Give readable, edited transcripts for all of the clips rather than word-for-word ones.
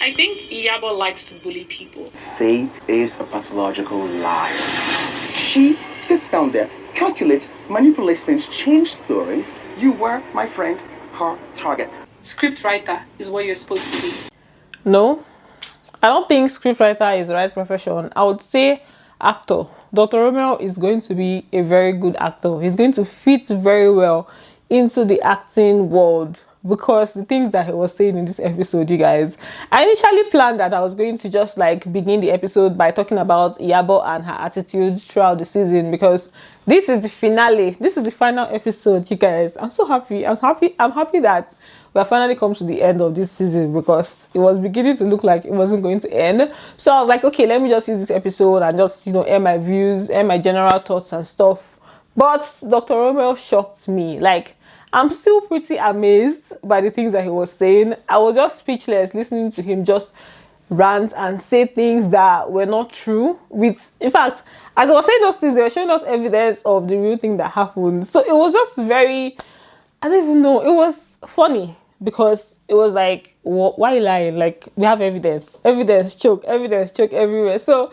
I think Iyabo likes to bully people. Faith is a pathological lie. She sits down there, calculates, manipulates things, change stories. You were, my friend, her target. Scriptwriter is what you're supposed to be. No, I don't think scriptwriter is the right profession. I would say actor. Dr. Romeo is going to be a very good actor. He's going to fit very well into the acting world, because the things that he was saying in this episode, you guys, I initially planned that I was going to just like begin the episode by talking about Iyabo and her attitude throughout the season, because this is the finale. This is the final episode, you guys. I'm so happy. I'm happy that we have finally come to the end of this season, because it was beginning to look like it wasn't going to end. So I was like, okay, let me just use this episode and just, air my views, air my general thoughts and stuff. But Dr. Romeo shocked me. Like, I'm still pretty amazed by the things that he was saying. I was just speechless listening to him just rant and say things that were not true. In fact, as I was saying those things, they were showing us evidence of the real thing that happened. So it was just very, I don't even know, it was funny, because it was like, why lying? Like, we have evidence choke everywhere. So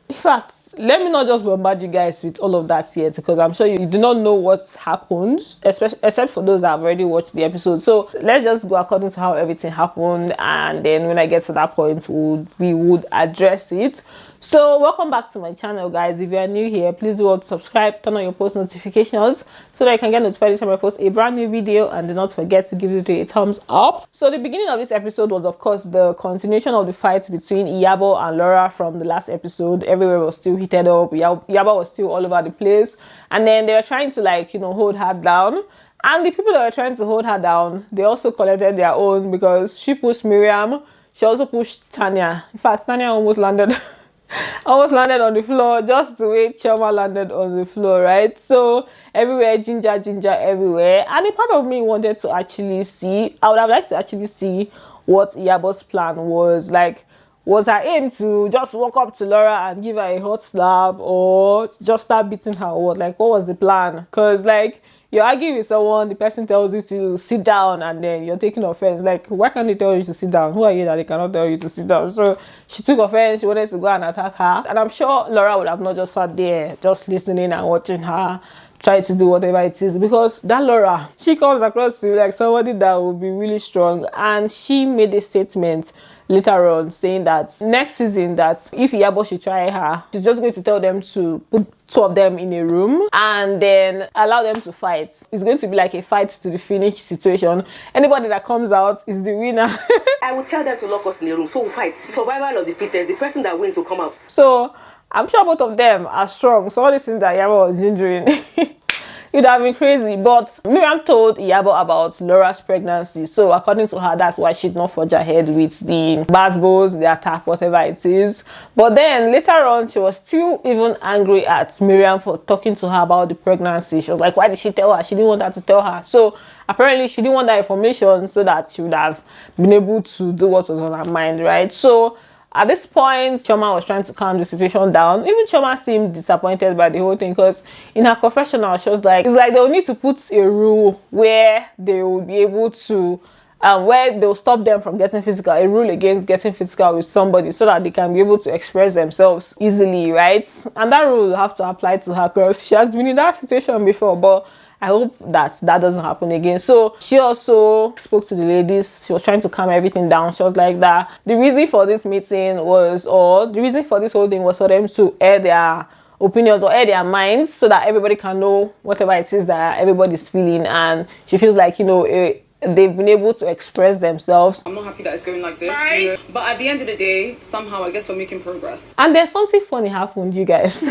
in fact, let me not just bombard you guys with all of that yet, because I'm sure you do not know what's happened, except for those that have already watched the episode. So let's just go according to how everything happened, and then when I get to that point, we would address it. So welcome back to my channel, guys. If you are new here, please do subscribe, turn on your post notifications so that you can get notified every time I post a brand new video, and do not forget to give it a thumbs up. So the beginning of this episode was, of course, the continuation of the fight between Iyabo and Laura from the last episode. Everywhere was still heated up. Iyabo was still all over the place, and then they were trying to hold her down. And the people that were trying to hold her down, they also collected their own, because she pushed Miriam. She also pushed Tanya. In fact, Tanya almost landed on the floor, just the way Chioma landed on the floor, right? So everywhere, ginger everywhere. And a part of me wanted to actually see, I would have liked to actually see what Iyabo's plan was. Like, was her aim to just walk up to Laura and give her a hot slap, or just start beating her, or what? Like, what was the plan? Because you're arguing with someone, the person tells you to sit down, and then you're taking offense. Like, why can't they tell you to sit down? Who are you that they cannot tell you to sit down? So she took offense. She wanted to go and attack her. And I'm sure Laura would have not just sat there just listening and watching her try to do whatever it is, because that Laura, she comes across to me like somebody that will be really strong. And she made a statement later on saying that next season, that if Iyabo should try her, she's just going to tell them to put two of them in a room and then allow them to fight. It's going to be like a fight to the finish situation. Anybody that comes out is the winner. I will tell them to lock us in a room, so we'll fight. Survival of the fittest. The person that wins will come out. So I'm sure both of them are strong. So all these things that Iyabo was gingering, it would have been crazy. But Miriam told Iyabo about Laura's pregnancy. So according to her, that's why she did not forge ahead with the basbos, the attack, whatever it is. But then later on, she was still even angry at Miriam for talking to her about the pregnancy. She was like, why did she tell her? She didn't want her to tell her. So apparently she didn't want that information so that she would have been able to do what was on her mind, right? So at this point, Chioma was trying to calm the situation down. Even Chioma seemed disappointed by the whole thing, because in her confessional, she was like, it's like they'll need to put a rule where they will be able to, where they'll stop them from getting physical, a rule against getting physical with somebody, so that they can be able to express themselves easily, right? And that rule will have to apply to her, because she has been in that situation before, but I hope that doesn't happen again. So she also spoke to the ladies. She was trying to calm everything down. She was like that the reason for this meeting was, or the reason for this whole thing was for them to air their opinions or air their minds, so that everybody can know whatever it is that everybody's feeling. And she feels like, they've been able to express themselves. I'm not happy that it's going like this. Right. But at the end of the day, somehow I guess we're making progress. And there's something funny happened, you guys.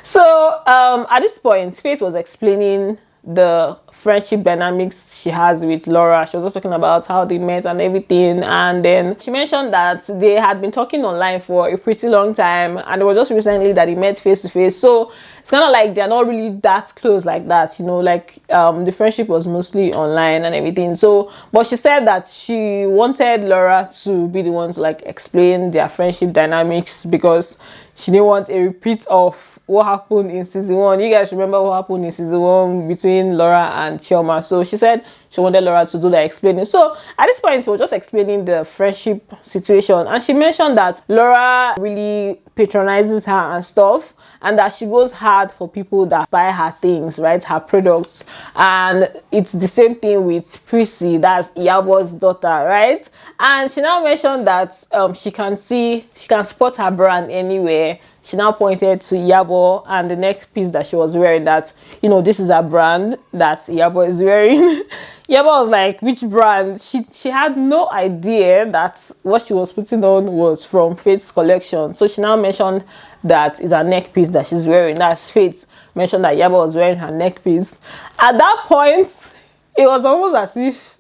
So at this point, Faith was explaining the friendship dynamics she has with Laura. She was also talking about how they met and everything, and then she mentioned that they had been talking online for a pretty long time, and it was just recently that they met face to face. So it's kind of like they're not really that close like that, the friendship was mostly online and everything. So but she said that she wanted Laura to be the one to explain their friendship dynamics, because she didn't want a repeat of what happened in season 1. You guys remember what happened in season 1 between Laura and Chioma. So she said she wanted Laura to do the explaining. So at this point, she was just explaining the friendship situation, and she mentioned that Laura really patronizes her and stuff, and that she goes hard for people that buy her things, right, her products. And it's the same thing with Prissy, that's Iyabo's daughter, right? And she now mentioned that she can spot her brand anywhere. She now pointed to Iyabo and the next piece that she was wearing, that, you know, this is a brand that Iyabo is wearing. Iyabo was like, which brand? She had no idea that what she was putting on was from Faith's collection. So she now mentioned that is a neck piece that she's wearing. That's Faith mentioned that Iyabo was wearing her neck piece. At that point, it was almost as if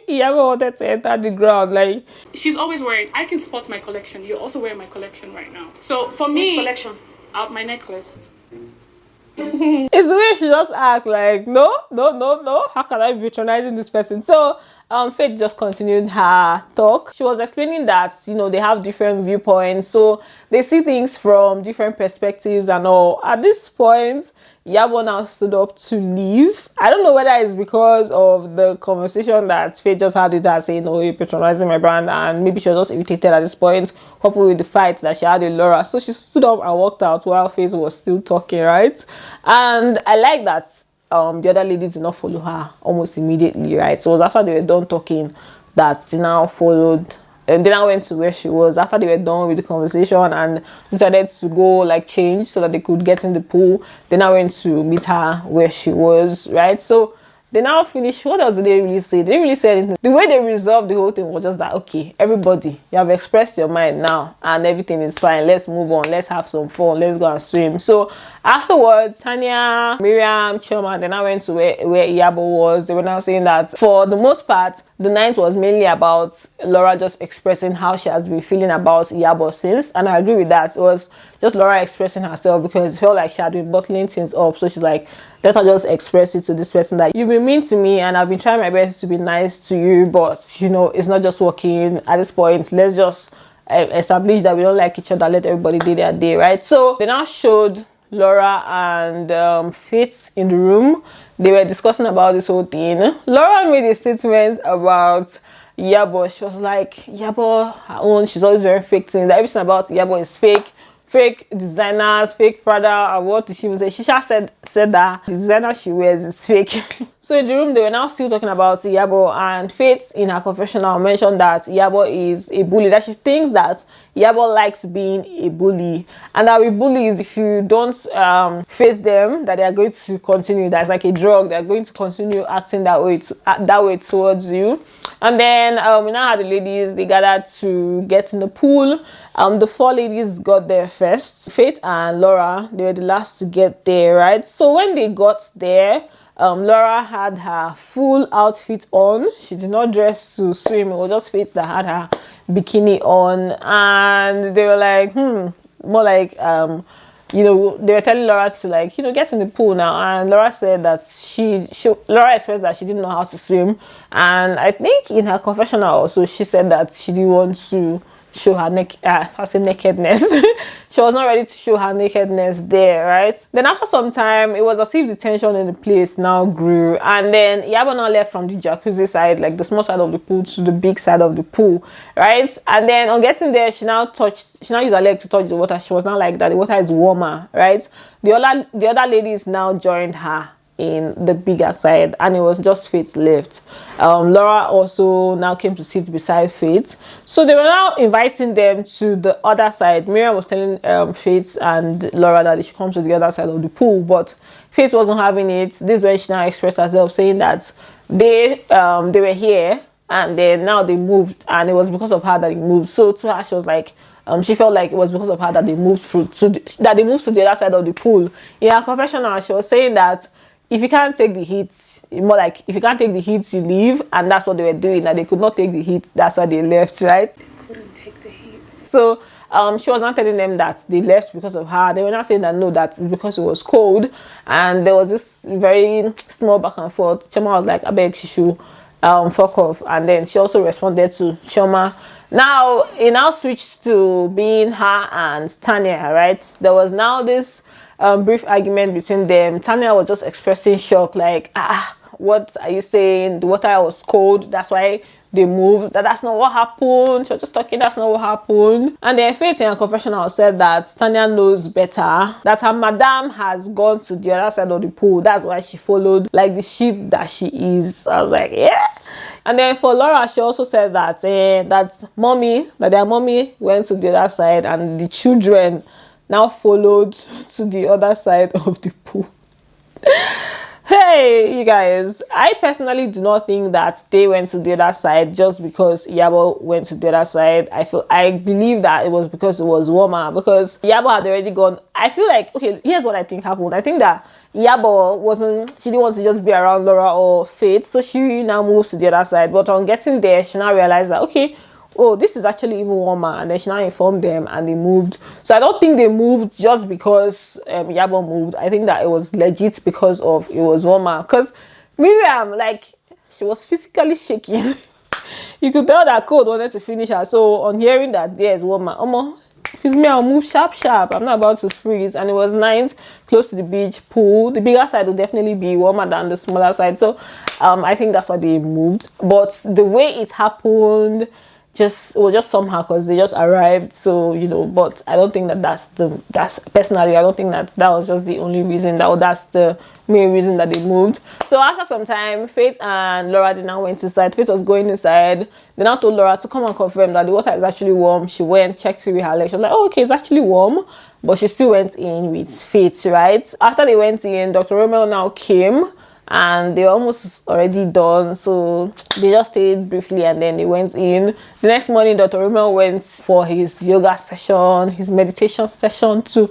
Iyabo wanted to enter the ground. Like, She's always wearing, I can spot my collection. You're also wearing my collection right now. So for me, Which collection? Out my necklace. it's the way she just acts like, no, how can I be patronizing this person? So Faith just continued her talk. She was explaining that, you know, they have different viewpoints, so they see things from different perspectives and all. At this point, Iyabo now stood up to leave. I don't know whether it's because of the conversation that Faith just had with her, saying, oh, you're patronizing my brand, and maybe she was just irritated at this point, coupled with the fight that she had with Laura. So she stood up and walked out while Faith was still talking, right? And I like that the other ladies did not follow her almost immediately, right? So it was after they were done talking that they now followed, and then I went to where she was after they were done with the conversation and decided to go like change so that they could get in the pool. Then I went to meet her where she was, right? So they now finished. What else did they really say? They didn't really say anything. The way they resolved the whole thing was just that, okay, everybody, you have expressed your mind now and everything is fine. Let's move on. Let's have some fun. Let's go and swim. So afterwards, Tanya, Miriam, Chioma, then I went to where Iyabo was. They were now saying that for the most part, the night was mainly about Laura just expressing how she has been feeling about Iyabo since. And I agree with that. It was just Laura expressing herself because it felt like she had been bottling things up. So she's like, let her just express it to this person that you've been mean to me and I've been trying my best to be nice to you, but you know, it's not just working at this point. Let's just establish that we don't like each other. Let everybody do their day, right? So they now showed Laura and Faith in the room. They were discussing about this whole thing. Laura made a statement about Iyabo. She was like, Iyabo, her own, she's always wearing fake things. Everything about Iyabo is fake designers, fake Prada, and what did she even say? She just said that the designer she wears is fake. So in the room, they were now still talking about Iyabo, and Faith in her confessional mentioned that Iyabo is a bully, that she thinks that Iyabo likes being a bully, and that with bullies, if you don't face them, that they are going to continue. That's like a drug. They are going to continue acting that way towards you. And then we now had the ladies. They gathered to get in the pool. The 4 ladies got there first. Faith and Laura, they were the last to get there, right? So when they got there, Laura had her full outfit on. She did not dress to swim. It was just Faith that had her bikini on, and they were like, more like you know, they were telling Laura to, like, you know, get in the pool now. And Laura said that Laura expressed that she didn't know how to swim. And I think in her confessional also, she said that she didn't want to show her nakedness. She was not ready to show her nakedness there, right? Then after some time, it was as if the tension in the place now grew. And then Iyabo now left from the jacuzzi side, like the small side of the pool, to the big side of the pool, right? And then on getting there, she now used her leg to touch the water. She was now like that the water is warmer, right? The other ladies now joined her in the bigger side, and it was just Faith left. Laura also now came to sit beside Faith, so they were now inviting them to the other side. Miriam was telling Faith and Laura that they should come to the other side of the pool, but Faith wasn't having it. This is when she now expressed herself, saying that they were here and then now they moved, and it was because of her that they moved. So to her, she was like, she felt like it was because of her that they moved to the other side of the pool. In her confessional, she was saying that if you can't take the heat, more like if you can't take the heat, you leave, and that's what they were doing. That they could not take the heat, that's why they left, right? They couldn't take the heat. So she was not telling them that they left because of her. They were not saying that no, that is because it was cold, and there was this very small back and forth. Chioma was like, I beg, she should fuck off, and then she also responded to Chioma. Now it now switched to being her and Tanya, right? There was now this brief argument between them. Tanya was just expressing shock, like, what are you saying? The water was cold, that's why they moved. That's not what happened. She was just talking, that's not what happened. And then Faith in her confessional said that Tanya knows better, that her madam has gone to the other side of the pool. That's why she followed like the sheep that she is. I was like, yeah. And then for Laura, she also said that that their mommy went to the other side and the children now followed to the other side of the pool. Hey, you guys, I personally do not think that they went to the other side just because Yabo went to the other side. I believe that it was because it was warmer, because Yabo had already gone. I feel like, okay, here's what I think happened. I think that Yabo she didn't want to just be around Laura or Faith, so she now moves to the other side. But on getting there, she now realized that, okay, oh, this is actually even warmer, and then she now informed them and they moved. So I don't think they moved just because Yabo moved. I think that it was legit because of it was warmer, because Miriam, like, she was physically shaking. You could tell that cold wanted to finish her. So on hearing that there is warmer, if it's me, I'll move sharp. I'm not about to freeze. And it was nice, close to the beach pool. The bigger side will definitely be warmer than the smaller side. So I think that's why they moved. But the way it happened, it was just somehow, because they just arrived. So, but I don't think that's personally, I don't think that was just the only reason, that's the main reason that they moved. So after some time, Faith and Laura, they now went inside. Faith was going inside. They now told Laura to come and confirm that the water is actually warm. She went, checked with her leg. She was like, oh, okay, it's actually warm. But she still went in with Faith, right? After they went in, Dr. Rommel now came, and they were almost already done, so they just stayed briefly and then they went in. The next morning, Dr. Romeo went for his yoga session, his meditation session, to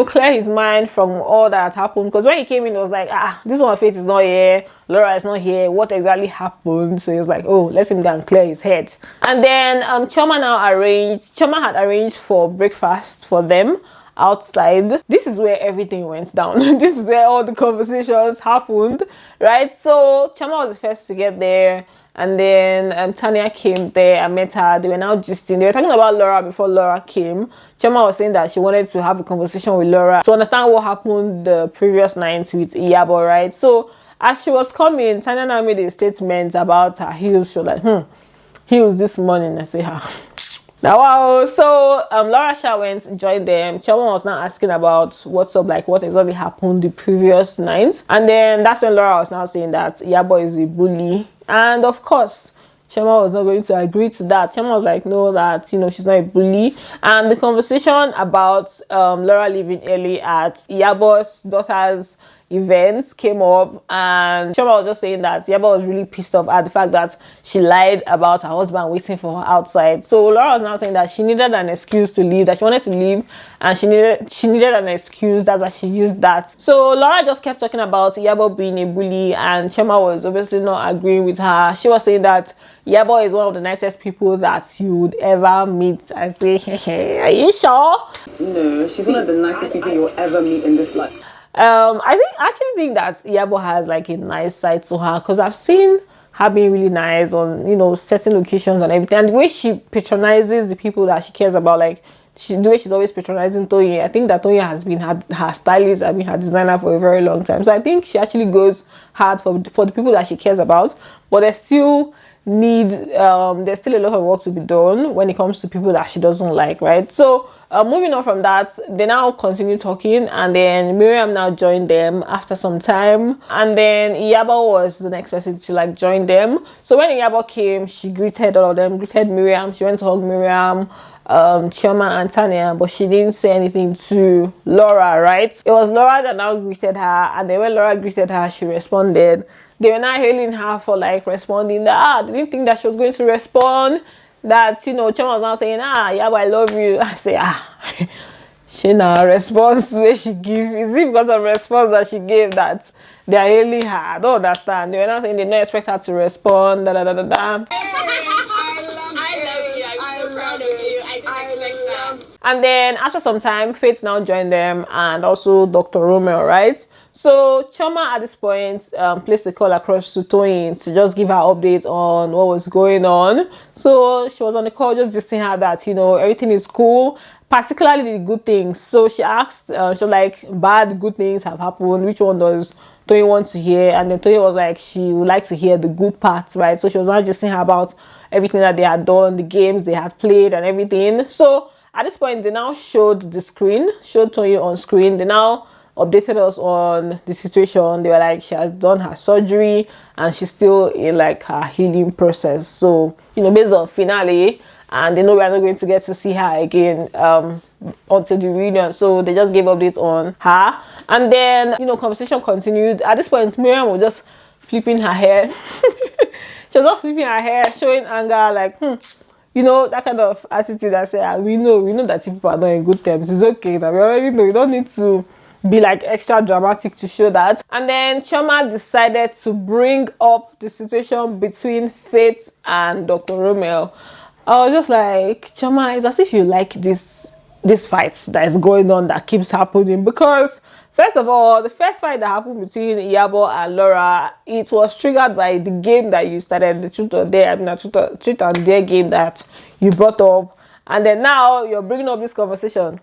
clear his mind from all that happened. Because when he came in, it was like, this one, Faith is not here, Laura is not here, what exactly happened? So he was like, oh, let him go and clear his head. And then Choma had arranged for breakfast for them outside. This is where everything went down. This is where all the conversations happened, right? So Chama was the first to get there, and then Tanya came there. I met her. They were now gisting. They were talking about Laura before Laura came. Chama was saying that she wanted to have a conversation with Laura to understand what happened the previous night with Iyabo, right? So as she was coming, Tanya now made a statement about her heels. She was like, heels this morning. I say, now, wow. So Laura Shah went, joined them. Chama was now asking about what's up, like what exactly happened the previous night. And then that's when Laura was now saying that Yabo is a bully. And of course, Chama was not going to agree to that. Chama was like, no, that, she's not a bully. And the conversation about Laura leaving early at Yabo's daughter's events came up, and Choma was just saying that Yaba was really pissed off at the fact that she lied about her husband waiting for her outside. So Laura was now saying that she needed an excuse to leave, that she wanted to leave and she needed an excuse. That's why she used that. So Laura just kept talking about Yabo being a bully, and Chema was obviously not agreeing with her. She was saying that Yabo is one of the nicest people that you would ever meet. I say, are you sure? No, she's one of the nicest people you'll ever meet in this life. I actually think that Yabo has like a nice side to her, because I've seen her being really nice on certain occasions and everything, and the way she patronizes the people that she cares about, like the way she's always patronizing Toyin. I think that Toyin has been her stylist, has been her designer for a very long time. So I think she actually goes hard for the people that she cares about, but there's still there's still a lot of work to be done when it comes to people that she doesn't like, right? So moving on from that, they now continue talking, and then Miriam now joined them after some time, and then Iyabo was the next person to join them. So when Iyabo came, she greeted all of them, greeted Miriam, she went to hug Miriam, Chioma and Tanya, but she didn't say anything to Laura, right? It was Laura that now greeted her, and then when Laura greeted her, she responded. They were not hailing her for responding that they didn't think that she was going to respond. That Choma was now saying, yeah, but I love you. I say, she now response where she give. Is it because of response that she gave that they are hailing her? I don't understand. They were now saying they don't expect her to respond. And then after some time, Faith now joined them, and also Dr. Romeo, right? So Choma at this point placed a call across to Toyin to just give her updates on what was going on. So she was on the call just saying her that everything is cool, particularly the good things. So she asked, bad good things have happened, which one does Tony wants to hear, and then Tony was like she would like to hear the good parts, right? So she was not just saying about everything that they had done, the games they had played and everything. So at this point, they now showed Tony on screen. They now updated us on the situation. They were like, she has done her surgery and she's still in like her healing process. So, based on finale, and they know we are not going to get to see her again until the reunion. So they just gave updates on her. And then, conversation continued. At this point, Miriam was just flipping her hair. She was just flipping her hair, showing anger, like, that kind of attitude that said, we know that people are not in good terms. It's okay. Now we already know. You don't need to be like extra dramatic to show that. And then Chioma decided to bring up the situation between Faith and Dr. Rommel. I was just like, Chioma, it's as if you like this fight that is going on that keeps happening, because first of all, the first fight that happened between Iyabo and Laura, it was triggered by the game that you started, the truth or dare, truth and dare game that you brought up, and then now you're bringing up this conversation.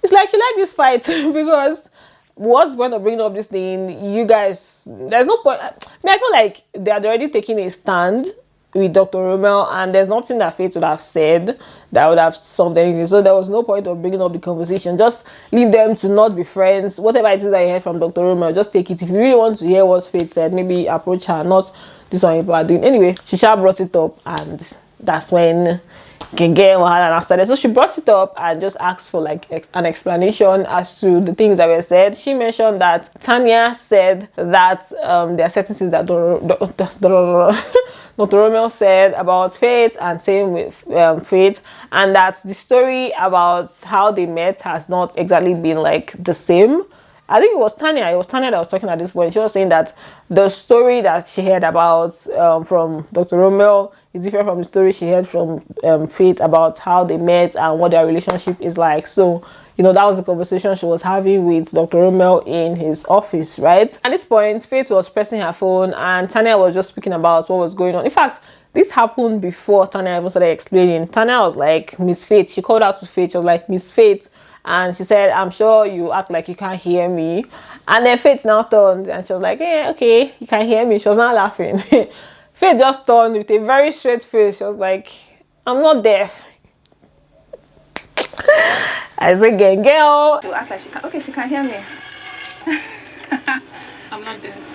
It's like you like this fight because what's going to bring up this thing? You guys, there's no point. I feel like they had already taken a stand with Dr. Rommel, and there's nothing that Faith would have said that would have solved anything. So there was no point of bringing up the conversation. Just leave them to not be friends. Whatever it is that you heard from Dr. Rommel, just take it. If you really want to hear what Faith said, maybe approach her, not this one people are doing. Anyway, she brought it up, and that's when Genge Wahala and after that. So she brought it up and just asked for like an explanation as to the things that were said. She mentioned that Tanya said that there are certain things that Dr. Rommel said about Faith, and same with Faith, and that the story about how they met has not exactly been like the same. I think it was Tanya that was talking at this point. She was saying that the story that she heard about from Dr. Rommel is different from the story she heard from Faith about how they met and what their relationship is like. So, that was the conversation she was having with Dr. Rommel in his office, right? At this point, Faith was pressing her phone and Tanya was just speaking about what was going on. In fact, this happened before Tanya even started explaining. Tanya was like, Miss Faith. She called out to Faith. She was like, Miss Faith. And she said, I'm sure you act like you can't hear me. And then Faith now turned and she was like, yeah, okay, you can hear me. She was not laughing. Faith just turned with a very straight face. She was like, I'm not deaf. I said, girl. To act like she can. Okay, she can hear me. I'm not deaf.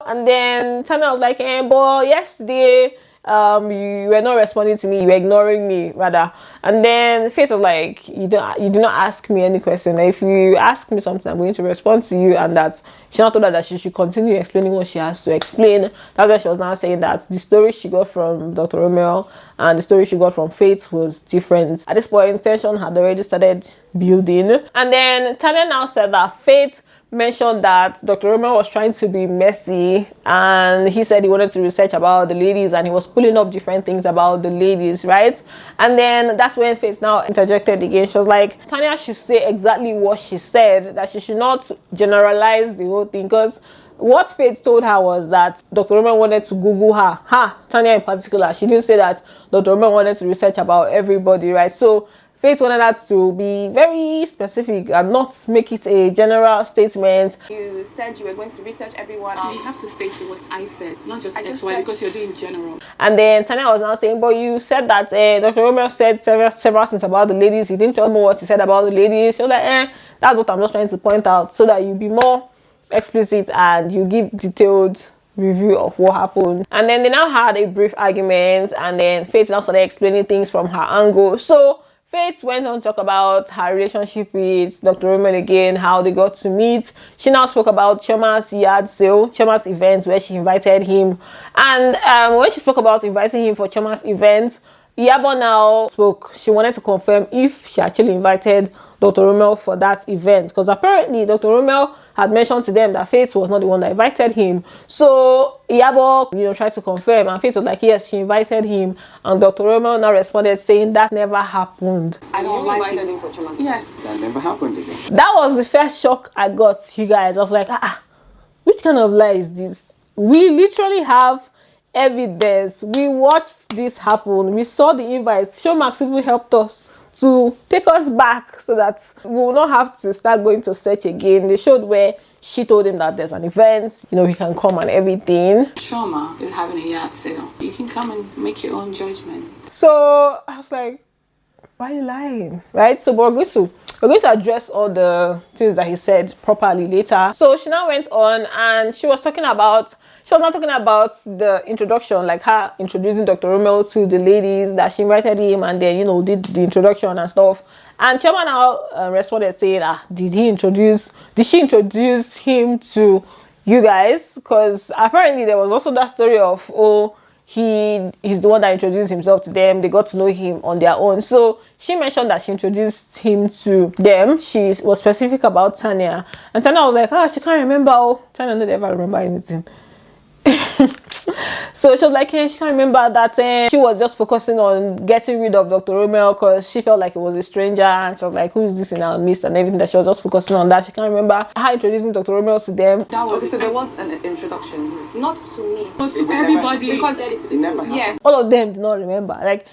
And then Tanya was like, but yesterday, you were not responding to me, you were ignoring me rather. And then Faith was like, you do not ask me any question. If you ask me something, I'm going to respond to you. And that she now told her that she should continue explaining what she has to explain. That's why she was now saying that the story she got from Dr. Rommel and the story she got from Faith was different. At this point, tension had already started building. And then Tanya now said that Faith mentioned that Dr. Rommel was trying to be messy, and he said he wanted to research about the ladies and he was pulling up different things about the ladies, right? And then that's when Faith now interjected again. She was like, Tanya should say exactly what she said, that she should not generalize the whole thing, because what Faith told her was that Dr. Rommel wanted to Google her, Tanya in particular. She didn't say that Dr. Rommel wanted to research about everybody, right? So Faith wanted her to be very specific and not make it a general statement. You said you were going to research everyone. You have to state what I said, not just XY, because you're doing general. And then Tanya was now saying, but you said that Dr. Romeo said several things about the ladies. You didn't tell me what he said about the ladies. She was like, that's what I'm just trying to point out, so that you be more explicit and you give detailed review of what happened. And then they now had a brief argument, and then Faith now started explaining things from her angle. So Faith went on to talk about her relationship with Dr. Rommel again, how they got to meet. She now spoke about Chioma's yard sale, Chioma's event where she invited him. And when she spoke about inviting him for Chioma's event, Iyabo now spoke. She wanted to confirm if she actually invited Dr. Rommel for that event, because apparently Dr. Rommel had mentioned to them that Faith was not the one that invited him. So Iyabo, tried to confirm, and Faith was like, yes, she invited him. And Dr. Rommel now responded saying that never happened. I don't like invited it. him for Chioma's Yes. That never happened again. That was the first shock I got, you guys. I was like, which kind of lie is this? We literally have evidence. We watched this happen. We saw the invites. Showmax even helped us to take us back so that we will not have to start going to search again. They showed where she told him that there's an event, you know, he can come and everything. Shoma is having a yard sale. You can come and make your own judgment. So I was like, why are you lying? Right? So we're going to address all the things that he said properly later. So she now went on and she was not talking about the introduction, like her introducing Dr. Rommel to the ladies, that she invited him and then, you know, did the introduction and stuff. And Choma now responded saying, did she introduce him to you guys? Because apparently there was also that story of, he's the one that introduced himself to them. They got to know him on their own. So she mentioned that she introduced him to them. She was specific about Tanya. And Tanya was like, she can't remember. Tanya didn't ever remember anything. So she was like, she can't remember that she was just focusing on getting rid of Dr. Romeo because she felt like it was a stranger, and she was like, who is this in our midst and everything, that she was just focusing on that. She can't remember her introducing Dr. Romeo to them. That was Okay, so there was an introduction. not to me. It was to everybody. Because It never happened. yes. All of them did not remember. Like,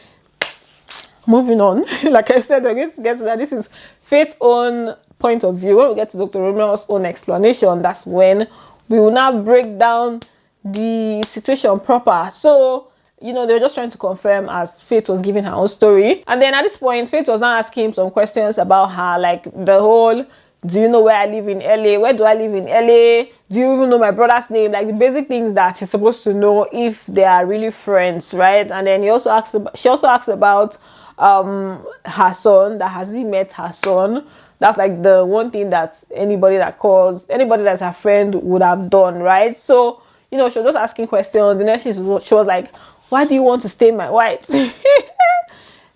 moving on. Like I said, we're going to get to that. This is Faith's own point of view. When we get to Dr. Romeo's own explanation, that's when we will now break down the situation proper. So, you know, they were just trying to confirm as Faith was giving her own story. And then at this point, Faith was now asking him some questions about her, like the whole, do you know where I live in LA? Where do I live in LA? Do you even know my brother's name? Like the basic things that he's supposed to know if they are really friends, right? And then she also asked about her son, that has he met her son? That's like the one thing that anybody that's her friend would have done, right? So, you know, she was just asking questions, and then she was like, why do you want to stain my whites?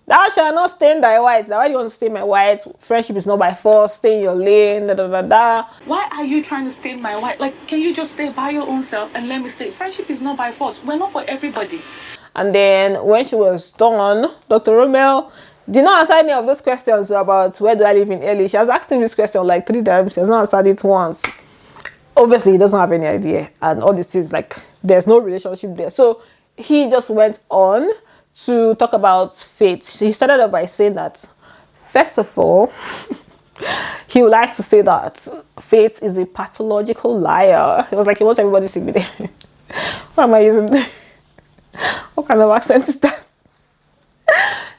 Thou shalt not stain thy whites. Why do you want to stain my whites? Friendship is not by force. Stay in your lane. Why are you trying to stain my white? Like, can you just stay by your own self and let me stay? Friendship is not by force. We're not for everybody. And then when she was done, Dr. Rommel did not answer any of those questions about where do I live in LA. She has asked him this question like 3 times. She has not answered it once. Obviously, he doesn't have any idea. And all this is like, there's no relationship there. So he just went on to talk about Faith. He started off by saying that, first of all, he would like to say that Faith is a pathological liar. It was like he wants everybody to be there. What am I using? What kind of accent is that?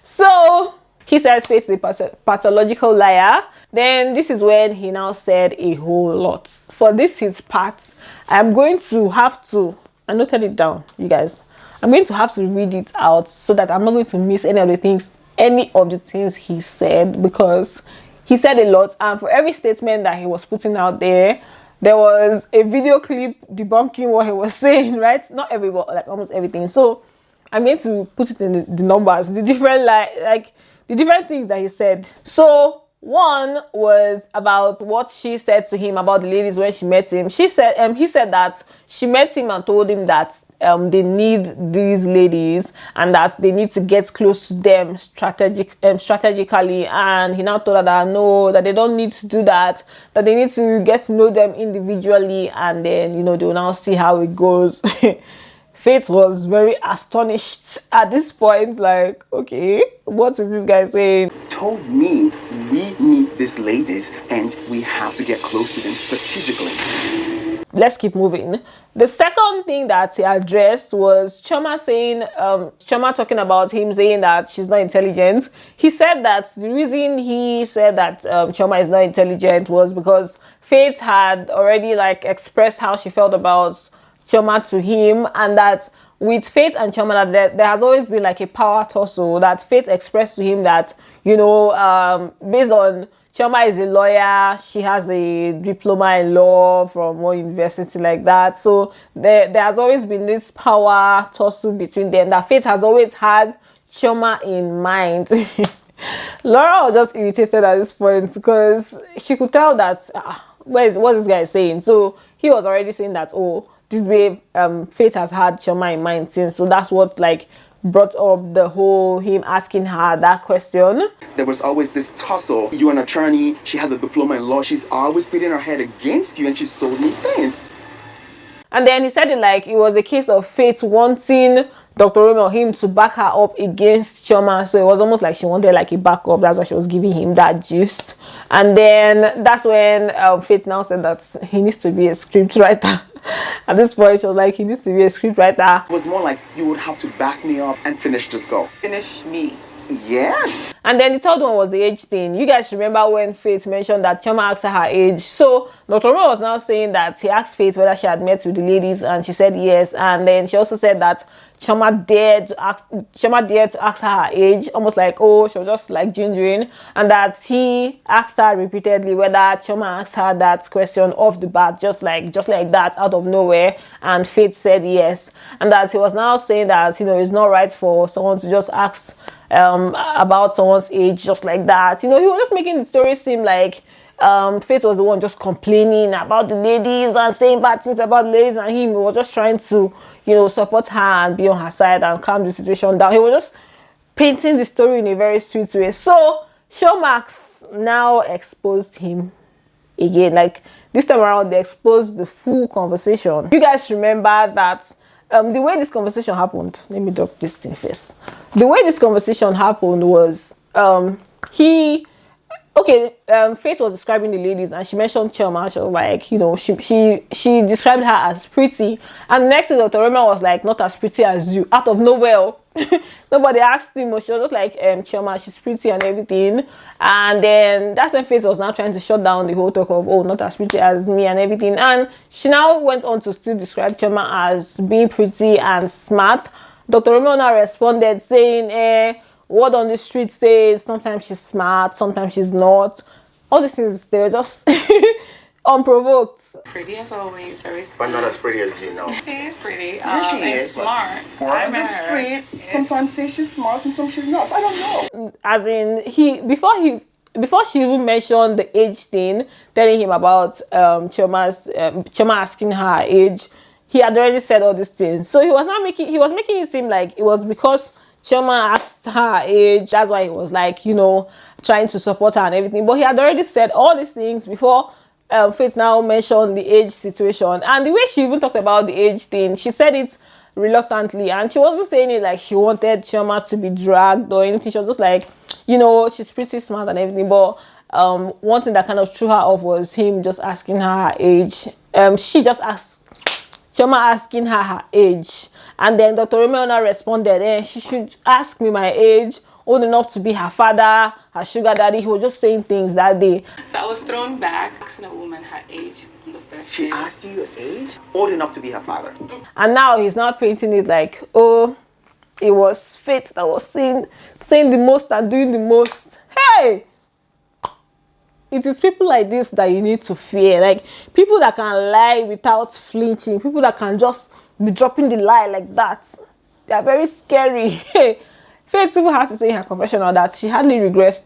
So he said Faith is a pathological liar. Then this is when he now said a whole lot. For this his part, I'm going to have to, I noted it down, you guys. I'm going to have to read it out so that I'm not going to miss any of the things he said, because he said a lot, and for every statement that he was putting out there was a video clip debunking what he was saying, right? Not everybody, like almost everything. So I'm going to put it in the numbers, the different the different things that he said. So one was about what she said to him about the ladies when she met him. He said that she met him and told him that they need these ladies and that they need to get close to them strategically. And he now told her that no, that they don't need to do that, that they need to get to know them individually, and then, you know, they will now see how it goes. Faith was very astonished at this point, like, okay, what is this guy saying? Told me we need these ladies and we have to get close to them strategically. Let's keep moving. The second thing that he addressed was Choma talking about him saying that she's not intelligent. He said that the reason he said that Choma is not intelligent was because Faith had already like expressed how she felt about Choma to him, and that with Faith and Choma, that there has always been like a power tussle, that Faith expressed to him that, you know, based on Choma is a lawyer, she has a diploma in law from one university like that. So there has always been this power tussle between them, that Faith has always had Choma in mind. Laura was just irritated at this point because she could tell that, what's this guy saying? So he was already saying that, oh, this way Faith has had Choma in mind since. So that's what like brought up the whole him asking her that question. There was always this tussle. You're an attorney, she has a diploma in law, she's always pitting her head against you, and she's told me things. And then he said it like it was a case of Faith wanting Dr. Romeo him to back her up against Chioma. So it was almost like she wanted like a backup. That's why she was giving him that gist. And then that's when Faith now said that he needs to be a script writer. At this point, she was like, he needs to be a script writer. It was more like you would have to back me up and finish this goal. Finish me. Yes. And then the third one was the age thing. You guys remember when Faith mentioned that Chioma asked her age. So Dr. Romeo was now saying that he asked Faith whether she had met with the ladies, and she said yes. And then she also said that Chioma dared to ask her age, almost like, oh, she was just like gingering, and that he asked her repeatedly whether Chioma asked her that question off the bat, just like that, out of nowhere, and Faith said yes. And that he was now saying that, you know, it's not right for someone to just ask about someone's age just like that. You know, he was just making the story seem like Faith was the one just complaining about the ladies and saying bad things about the ladies, and him was just trying to, you know, support her and be on her side and calm the situation down. He was just painting the story in a very sweet way. So Showmax now exposed him again. Like this time around, they exposed the full conversation. You guys remember that the way this conversation happened, let me drop this thing first. The way this conversation happened was Faith was describing the ladies, and she mentioned Chioma. She was like, you know, she described her as pretty, and the next thing Dr. Rommel was like, not as pretty as you, out of nowhere. Nobody asked him, but she was just like, Chioma, she's pretty and everything. And then that's when Faith was now trying to shut down the whole talk of, oh, not as pretty as me and everything. And she now went on to still describe Chioma as being pretty and smart. Dr. Rommel now responded saying, word on the street says sometimes she's smart, sometimes she's not. All these things, they were just unprovoked. Pretty as always, very smart. But not as pretty as you know. She is pretty Yeah, she and is, smart. More on the street. Sometimes say she's smart, sometimes she's not. So I don't know. As in, before she even mentioned the age thing, telling him about Chioma asking her age, he had already said all these things. So he was making it seem like it was because Chioma asked her age, that's why he was like, you know, trying to support her and everything. But he had already said all these things before Faith now mentioned the age situation. And the way she even talked about the age thing, she said it reluctantly, and she wasn't saying it like she wanted Chioma to be dragged or anything. She was just like, you know, she's pretty smart and everything. But one thing that kind of threw her off was him just asking her age. She just asked Chioma asking her age, and then Dr. Romeo now responded, she should ask me my age, old enough to be her father, her sugar daddy. He was just saying things that day. So I was thrown back, asking a woman her age on the first day. She asked you your age? Old enough to be her father. And now he's not painting it like, oh, it was Faith that was saying the most and doing the most. Hey! It is people like this that you need to fear. Like, people that can lie without flinching. People that can just be dropping the lie like that. They are very scary. Hey, Faith even had to say in her confessional that she hardly regrets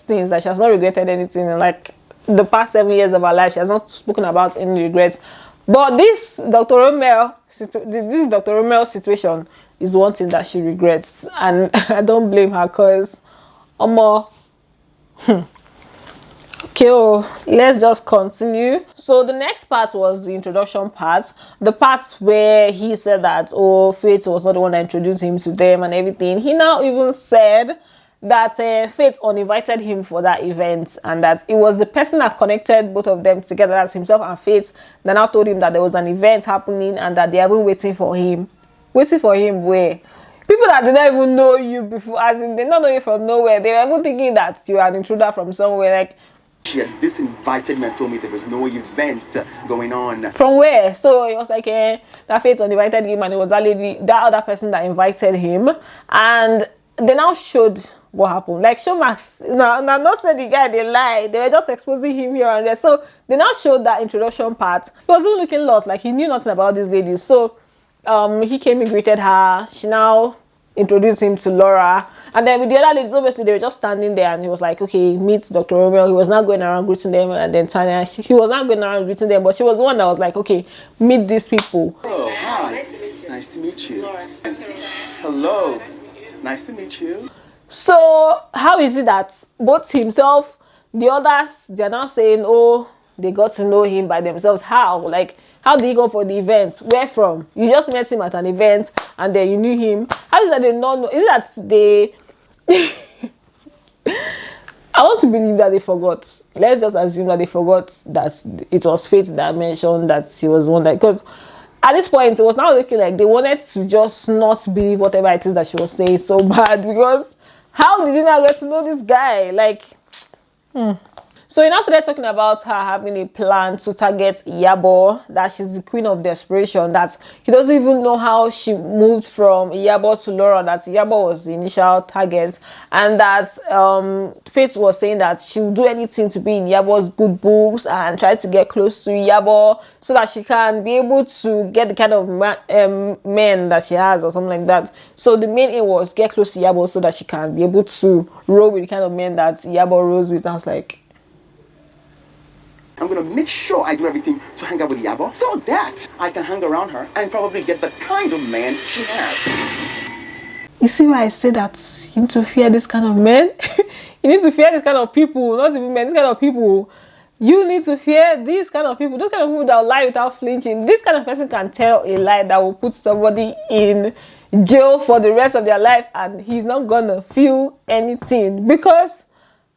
things. That she has not regretted anything in like the past 7 years of her life. She has not spoken about any regrets. But this Dr. Rommel situation is one thing that she regrets. And I don't blame her, because okay, let's just continue. So the next part was the introduction part. The part where he said that, oh, Faith was not the one that introduced him to them and everything. He now even said that Faith uninvited him for that event, and that it was the person that connected both of them together, as himself and Faith, that now told him that there was an event happening and that they are even waiting for him. Waiting for him where? People that did not even know you before, as in they don't know you from nowhere. They were even thinking that you are an intruder from somewhere. Like, She had disinvited me and told me there was no event going on. From where? So it was like that Faith uninvited him, and it was that other person that invited him. And they now showed what happened. Like, Showmax, not said the guy, they lied. They were just exposing him here and there. So they now showed that introduction part. He was even looking lost, like he knew nothing about these ladies. So he came and greeted her. She now introduced him to Laura, and then with the other ladies, obviously they were just standing there, and he was like, okay, meet Dr. Romeo. He was not going around greeting them, and then Tanya, he was not going around greeting them, but she was the one that was like, okay, meet these people. Oh, hi. Nice to meet you. Hello. Nice to meet you. So how is it that both himself, the others, they're now saying, oh, they got to know him by themselves? How? Like, How did he go for the event? Where from? You just met him at an event and then you knew him. How is that they not know? Is it that they I want to believe that they forgot. Let's just assume that they forgot that it was Faith that mentioned that he was the one that, because at this point it was now looking like they wanted to just not believe whatever it is that she was saying so bad, because how did you now get to know this guy? Like, So he now started talking about her having a plan to target Iyabo, that she's the queen of desperation, that he doesn't even know how she moved from Iyabo to Laura, that Iyabo was the initial target, and that Faith was saying that she would do anything to be in Iyabo's good books and try to get close to Iyabo so that she can be able to get the kind of men that she has or something like that. So the main aim was get close to Iyabo so that she can be able to roll with the kind of men that Iyabo rolls with. I was like, I'm going to make sure I do everything to hang out with Iyabo so that I can hang around her and probably get the kind of man she has. you see why I say that you need to fear this kind of men? You need to fear this kind of people, not even men, this kind of people. You need to fear these kind of people, those kind of people that will lie without flinching. This kind of person can tell a lie that will put somebody in jail for the rest of their life and he's not gonna feel anything. Because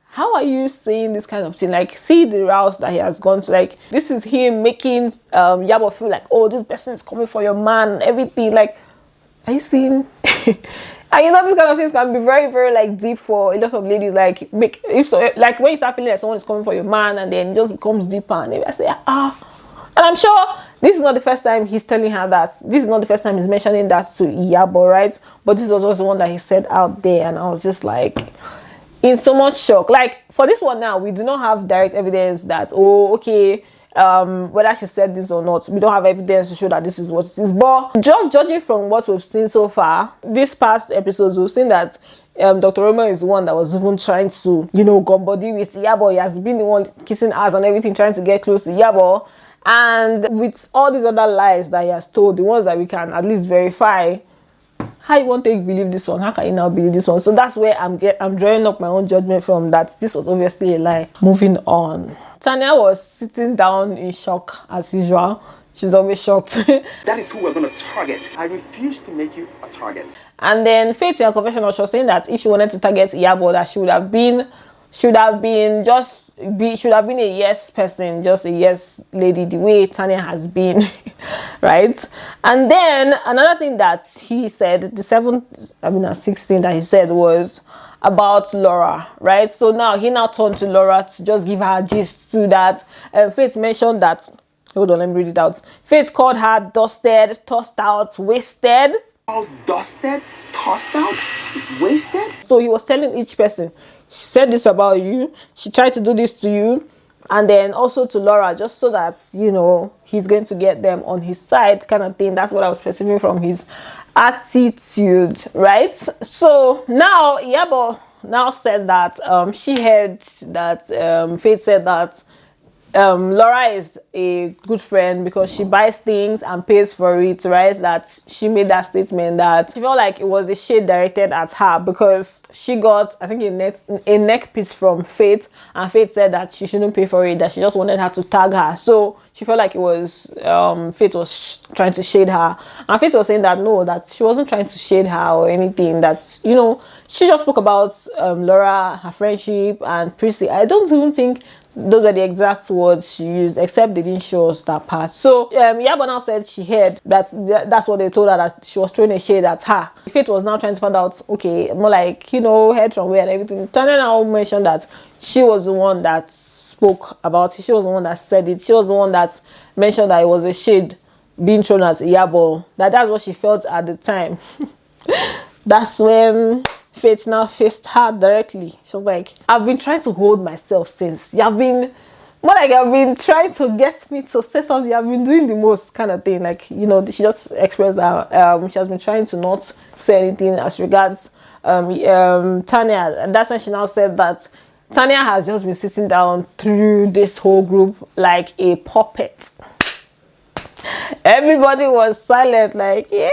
how are you saying this kind of thing? Like, see the routes that he has gone to. Like, this is him making Iyabo feel like, oh, this person is coming for your man and everything. Like, are you seeing? And you know, this kind of things can be very, very like deep for a lot of ladies. Like, if so, like when you start feeling like someone is coming for your man, and then it just becomes deeper, and they say, ah. And I'm sure this is not the first time he's telling her that. This is not the first time he's mentioning that to Iyabo, right? But this was also the one that he said out there, and I was just like, in so much shock. Like, for this one now, we do not have direct evidence that, oh, okay, whether she said this or not, we don't have evidence to show that this is what it is. But just judging from what we've seen so far, these past episodes, we've seen that Dr. Romeo is the one that was even trying to, you know, go body with Iyabo. He has been the one kissing ass and everything, trying to get close to Iyabo. And with all these other lies that he has told, the ones that we can at least verify, how you want to believe this one? How can you now believe this one? So that's where I'm drawing up my own judgment from, that this was obviously a lie. Moving on. Tanya was sitting down in shock as usual. She's always shocked. That is who we're going to target. I refuse to make you a target. And then Faith in her confessional, she was saying that if she wanted to target Iyabo, that she would have been a yes person, just a yes lady, the way Tanya has been, right? And then another thing that he said, the 16th that he said was about Laura, right? So now he turned to Laura to just give her a gist to that. Faith mentioned that, hold on, let me read it out. Faith called her dusted, tossed out, wasted. Dusted, tossed out, wasted? So he was telling each person, she said this about you, she tried to do this to you, and then also to Laura, just so that, you know, he's going to get them on his side, kind of thing. That's what I was perceiving from his attitude, right? So now Iyabo now said that she heard that Faith said that Laura is a good friend because she buys things and pays for it, right? That she made that statement that she felt like it was a shade directed at her because she got, I think, a neck piece from Faith, and Faith said that she shouldn't pay for it, that she just wanted her to tag her. So she felt like it was Faith was trying to shade her, and Faith was saying that no, that she wasn't trying to shade her or anything, that, you know, she just spoke about Laura, her friendship, and Prissy. I don't even think those are the exact words she used, except they didn't show us that part. So Iyabo now said she heard that's what they told her, that she was throwing a shade at her. Faith was now trying to find out, okay, more like, you know, heard from where and everything. Tanya now mentioned that she was the one that spoke about it. She was the one that said it. She was the one that mentioned that it was a shade being thrown at Iyabo. That's what she felt at the time. That's when Faith now faced her directly. She was like, I've been trying to hold myself since. You've been trying to get me to say something. I've been doing the most, kind of thing. Like, you know, she just expressed that she has been trying to not say anything as regards Tanya. And that's when she now said that Tanya has just been sitting down through this whole group like a puppet. Everybody was silent, like, yeah,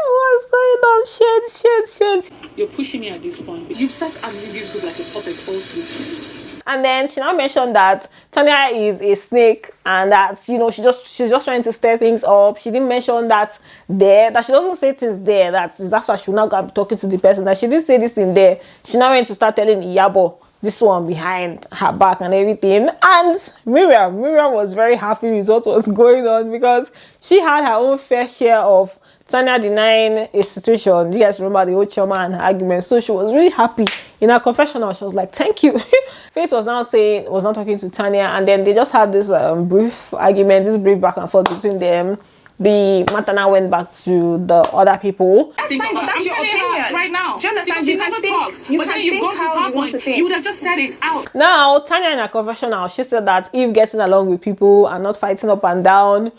what's going on? Shade. You're pushing me at this point. You've sat and in this group like a puppet all through. And then she now mentioned that Tanya is a snake and that, you know, she's just trying to stir things up. She didn't mention that she doesn't say things there. That is after she will now go talking to the person, that she didn't say this in there. She now went to start telling Iyabo this one behind her back and everything. And Miriam was very happy with what was going on because she had her own fair share of Tanya denying a situation. You guys remember the old Chioma and her argument. So she was really happy. In her confessional, she was like, thank you. Faith was now talking to Tanya, and then they just had this brief argument, this brief back and forth between them. The matter now went back to the other people. That's fine, but that's your opinion right now. Do you understand? She never talks. But then you go to that point, you would have just said it out. Now, Tanya in her confessional, she said that if getting along with people and not fighting up and down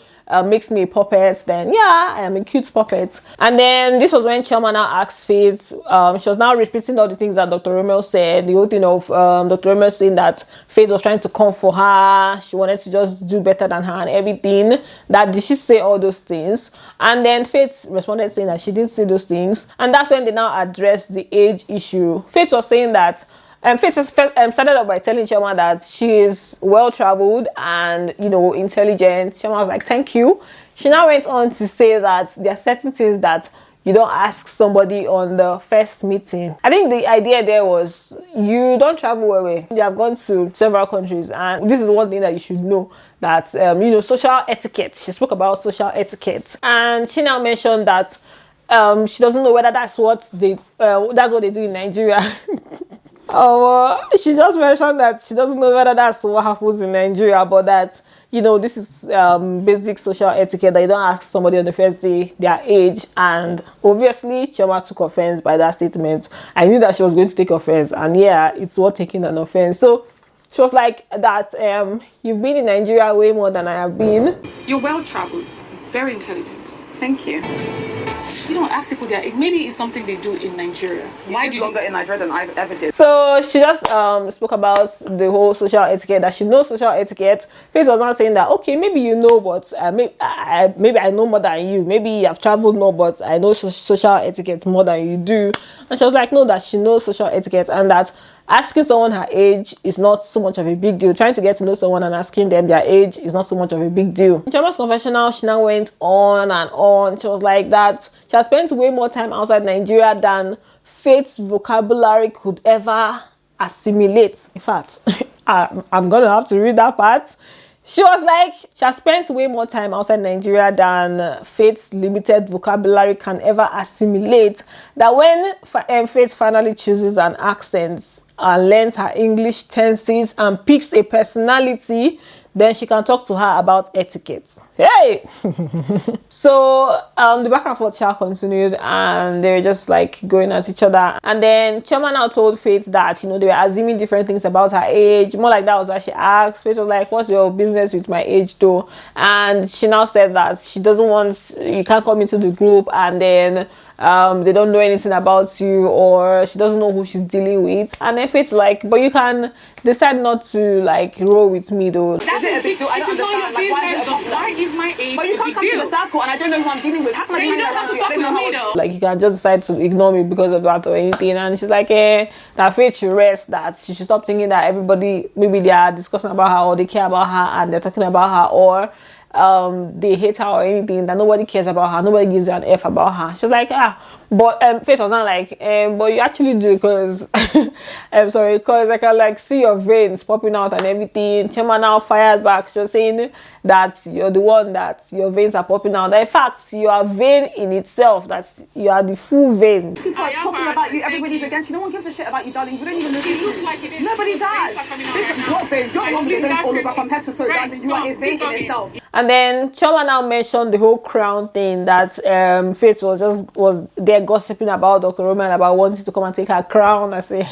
makes me a puppet, then yeah, I am a cute puppet. And then this was when Chioma now asked Faith, she was now repeating all the things that Dr. Rommel said, the whole thing of Dr. Rommel saying that Faith was trying to come for her, she wanted to just do better than her and everything. That did she say all those things? And then Faith responded saying that she didn't say those things. And that's when they now addressed the age issue. Faith was saying that Faith started off by telling Chioma that she is well-traveled and, you know, intelligent. Chioma was like, thank you. She now went on to say that there are certain things that you don't ask somebody on the first meeting. I think the idea there was you don't travel away. You have gone to several countries, and this is one thing that you should know, that, you know, social etiquette. She spoke about social etiquette. And she now mentioned that she doesn't know whether that's what they do in Nigeria. She just mentioned that she doesn't know whether that's what happens in Nigeria, but that, you know, this is basic social etiquette, that you don't ask somebody on the first day their age. And obviously Chioma took offense by that statement. I knew that she was going to take offense, and yeah, it's worth taking an offense. So she was like that you've been in Nigeria way more than I have been. You're well traveled, very intelligent. Thank you. You don't ask people that. Maybe it's something they do in Nigeria. Why do you longer in Nigeria than I've ever did? So she just spoke about the whole social etiquette, that she knows social etiquette. Faith was not saying that, okay, maybe you know, but maybe I know more than you. Maybe I've traveled more, but I know social etiquette more than you do. And she was like, no, that she knows social etiquette, and that asking someone her age is not so much of a big deal. Trying to get to know someone and asking them their age is not so much of a big deal. In Chioma's confessional, she now went on and on. She was like that she has spent way more time outside Nigeria than Faith's vocabulary could ever assimilate. In fact, I'm gonna have to read that part. She was like, she has spent way more time outside Nigeria than Faith's limited vocabulary can ever assimilate. That when Faith finally chooses an accent and learns her English tenses and picks a personality, then she can talk to her about etiquette. Hey! So the back and forth chat continued, and they were just like going at each other. And then Chioma now told Faith that, you know, they were assuming different things about her age. More like that was what she asked. Faith was like, what's your business with my age though? And she now said that she doesn't want, you can't come into the group and then they don't know anything about you, or she doesn't know who she's dealing with. And then Faith's like, but you can decide not to like roll with me though. That's a big deal. I don't understand. Like, why is my age but you can't come to the circle and I don't know who I'm dealing with. How can I you don't have to talk with me though. Like, you can just decide to ignore me because of that or anything. And she's like, that Faith should rest, that she should stop thinking that everybody, maybe they are discussing about her or they care about her and they're talking about her, or they hate her or anything, that nobody cares about her, nobody gives an F about her. She's like, but Faith was not like, but you actually do, because I'm sorry, because I can like see your veins popping out and everything. Chioma now fired back. She was saying that you're the one that your veins are popping out. That in fact, you are vein in itself, that you are the full vein. People are talking about you, everybody's against you. No one gives a shit about you, darling. We don't even know you. Nobody does. What veins? You're one vein all of our competitors, darling. You are a vein in itself. And then Chioma now mentioned the whole crown thing, that Faith was there gossiping about Dr. Rommel, about wanting to come and take her crown. I say,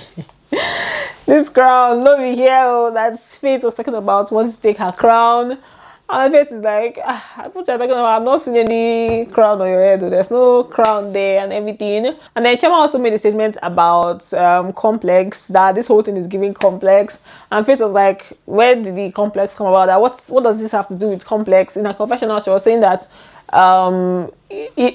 this crown, not be here. That Faith was talking about wanting to take her crown. And Faith is like, what you're talking about? I've not seen any crown on your head. There's no crown there and everything. And then Chioma also made a statement about complex, that this whole thing is giving complex. And Faith was like, where did the complex come about? That what does this have to do with complex? In her confessional, she was saying that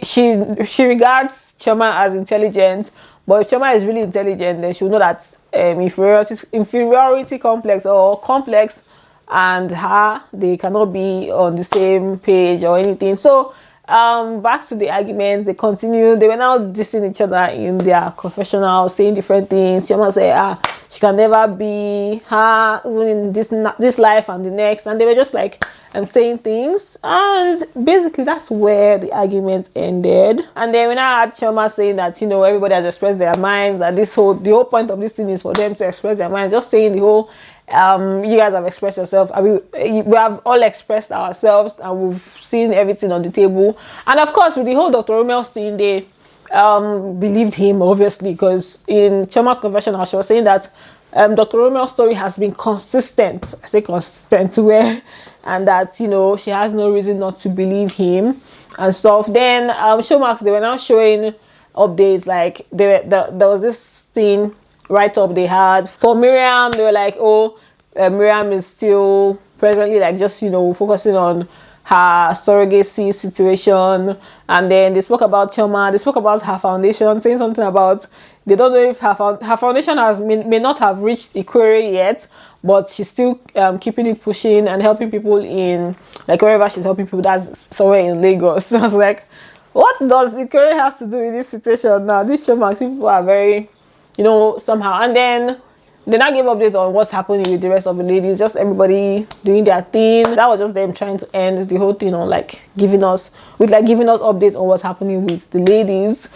she regards Chioma as intelligent, But if Chioma is really intelligent, then she'll know that inferiority complex or complex and her, they cannot be on the same page or anything. So back to the argument, they continued. They were now dissing each other in their confessional, saying different things. Chioma said, she can never be her even in this life and the next, and they were just like saying things, and basically that's where the argument ended. And then we now had Chioma saying that, you know, everybody has expressed their minds, that the whole point of this thing is for them to express their minds, just saying the whole you guys have expressed yourself. I mean, we have all expressed ourselves and we've seen everything on the table. And of course, with the whole Dr. Romel thing, they believed him, obviously, because in Chioma's confession, she was saying that Dr. Romel's story has been consistent. I say consistent where, and that, you know, she has no reason not to believe him and stuff. Then Showmax, they were now showing updates, like there was this thing write up they had for Miriam. They were like, Miriam is still presently like just, you know, focusing on her surrogacy situation. And then they spoke about Chioma, they spoke about her foundation, saying something about they don't know if her foundation may not have reached Enquiry yet, but she's still keeping it pushing and helping people in like wherever she's helping people, that's somewhere in Lagos. So I was like, what does Enquiry have to do with this situation now? These Showmax people are very, you know, somehow. And then they now gave update on what's happening with the rest of the ladies, just everybody doing their thing. That was just them trying to end the whole thing on like giving us updates on what's happening with the ladies.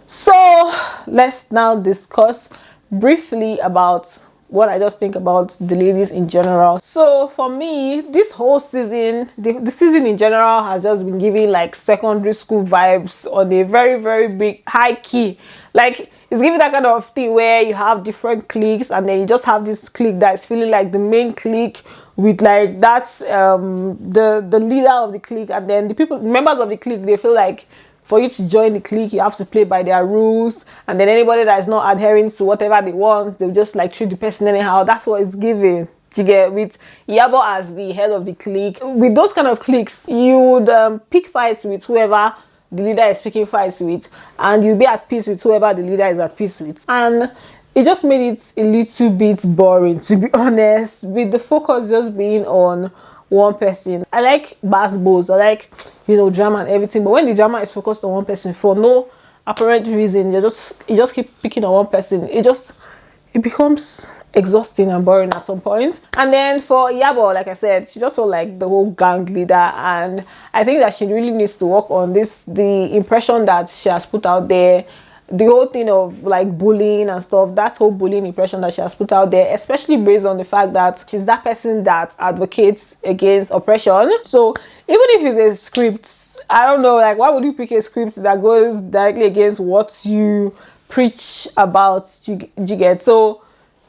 So let's now discuss briefly about what I just think about the ladies in general. So for me, this whole season, the season in general has just been giving like secondary school vibes on a very, very big high key. Like it's giving that kind of thing where you have different cliques and then you just have this clique that is feeling like the main clique with like that's the leader of the clique, and then the members of the clique, they feel like for you to join the clique, you have to play by their rules, and then anybody that is not adhering to whatever they want, they'll just like treat the person anyhow. That's what it's giving. You get, with Iyabo as the head of the clique. With those kind of cliques, you would pick fights with whoever the leader is picking fights with, and you'll be at peace with whoever the leader is at peace with. And it just made it a little bit boring, to be honest, with the focus just being on one person. I like basketballs, I like, you know, drama and everything, but when the drama is focused on one person for no apparent reason, you just keep picking on one person, it becomes exhausting and boring at some point. And then for Iyabo, like I said, she just felt like the whole gang leader, and I think that she really needs to work on the impression that she has put out there, the whole thing of like bullying and stuff, that whole bullying impression that she has put out there, especially based on the fact that she's that person that advocates against oppression. So even if it's a script, I don't know, like why would you pick a script that goes directly against what you preach about? You get? So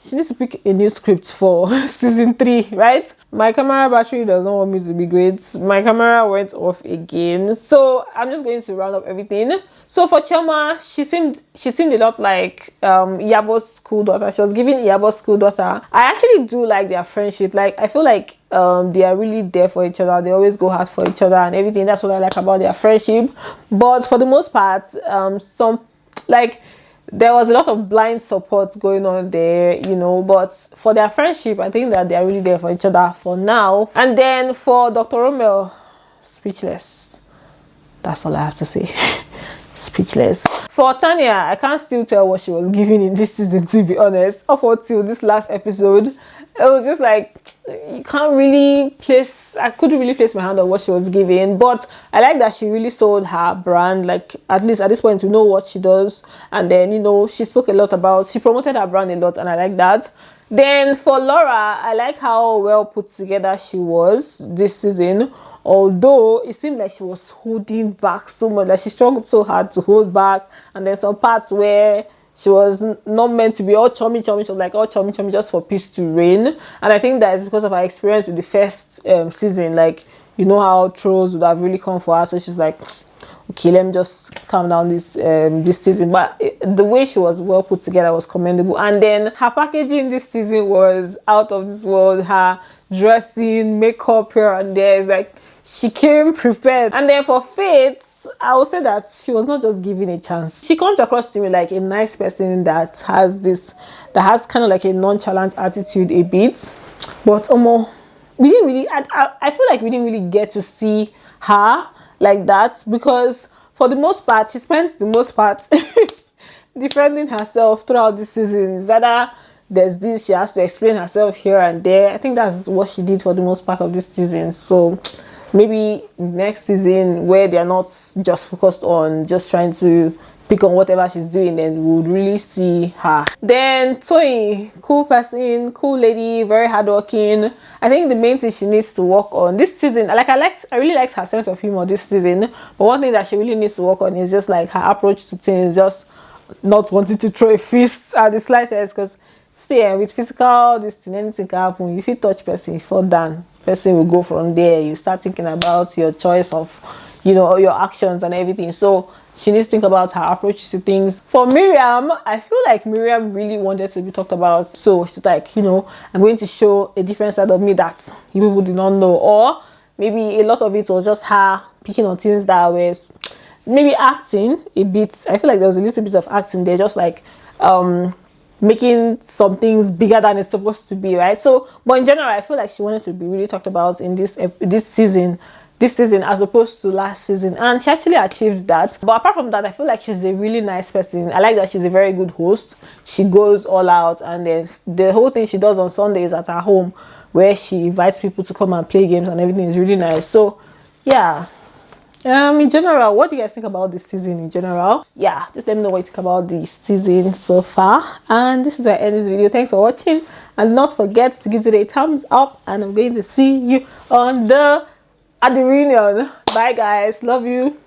she needs to pick a new script for season 3, right? My camera battery doesn't want me to be great. My camera went off again. So I'm just going to round up everything. So for Chioma, she seemed a lot like Iyabo's school daughter. She was giving Iyabo's school daughter. I actually do like their friendship. Like I feel like they are really there for each other. They always go hard for each other and everything. That's what I like about their friendship. But for the most part, there was a lot of blind support going on there, you know, but for their friendship, I think that they are really there for each other for now. And then for Dr. Rommel, speechless. That's all I have to say. Speechless. For Tanya, I can't still tell what she was giving in this season, to be honest. Up until this last episode, it was just like, I couldn't really place my hand on what she was giving. But I like that she really sold her brand. Like, at least at this point, we know what she does. And then, you know, she promoted her brand a lot, and I like that. Then for Laura, I like how well put together she was this season. Although it seemed like she was holding back so much, like she struggled so hard to hold back. And then some parts where she was not meant to be all chummy. She was like all chummy just for peace to reign. And I think that is because of her experience with the first season. Like, you know how trolls would have really come for her. So she's like, okay, let me just calm down this season. But the way she was well put together was commendable. And then her packaging this season was out of this world. Her dressing, makeup here and there, is like she came prepared. And then for Faith, I would say that she was not just given a chance. She comes across to me like a nice person that has kind of like a nonchalant attitude a bit. But we didn't really, I feel like we didn't really get to see her like that, because for the most part, she spends the most part defending herself throughout this season. Zada, there's this, she has to explain herself here and there. I think that's what she did for the most part of this season. So maybe next season, where they're not just focused on just trying to pick on whatever she's doing, then we would really see her. Then Toyin, cool person, cool lady, very hardworking. I think the main thing she needs to work on this season, I really liked her sense of humor this season, but one thing that she really needs to work on is just like her approach to things, just not wanting to throw a fist at the slightest. Because see, with physical this thing, anything can happen. If you touch person, you fall down, person will go from there. You start thinking about your choice of, your actions and everything. So she needs to think about her approach to things. For Miriam, I feel like Miriam really wanted to be talked about. So she's like, I'm going to show a different side of me that you people did not know. Or maybe a lot of it was just her picking on things that were maybe acting a bit. I feel like there was a little bit of acting there, just like making some things bigger than it's supposed to be, right? So, but in general, I feel like she wanted to be really talked about in this season, as opposed to last season, and she actually achieved that. But apart from that, I feel like she's a really nice person. I like that she's a very good host. She goes all out, and then the whole thing she does on Sundays at her home, where she invites people to come and play games and everything, is really nice. So yeah, in general, what do you guys think about this season in general? Yeah, just let me know what you think about this season so far. And this is where I end this video. Thanks for watching, and not forget to give it a thumbs up, and I'm going to see you at the reunion. Bye guys, love you.